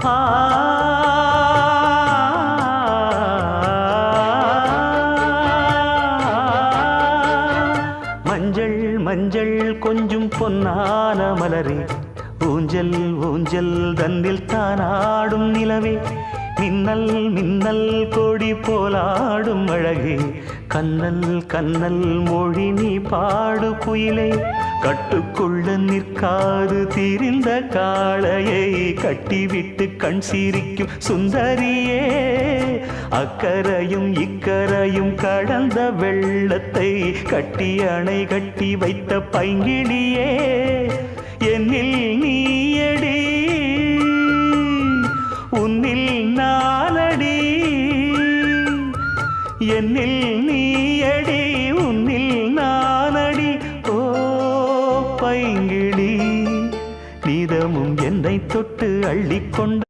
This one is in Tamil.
ஆ மஞ்சள் மஞ்சள் கொஞ்சம் பொன்னான மலரே, ஊஞ்சல் ஊஞ்சல் தன்னில் தானாடும் நிலவே, மின்னல் மின்னல் கொடி போலாடும் அழகே, கண்ணல் கண்ணல் மொழி நீ பாடு குயிலே, கட்டுக்குள்ள நிற்காது திரிந்த காளையை கட்டிவிட்டு கண் சிரிக்கும் சுந்தரியே, அக்கரையும் இக்கரையும் கடந்த வெள்ளத்தை கட்டி அணை கட்டி வைத்த பைங்கிளியே, என்னில் நீயடி உன்னில் நானடி, என்னில் நீயடி உன்னில் நானடி. ஓ பைங்கிளி, நீதமும் என்னை தொட்டு அள்ளிக்கொண்ட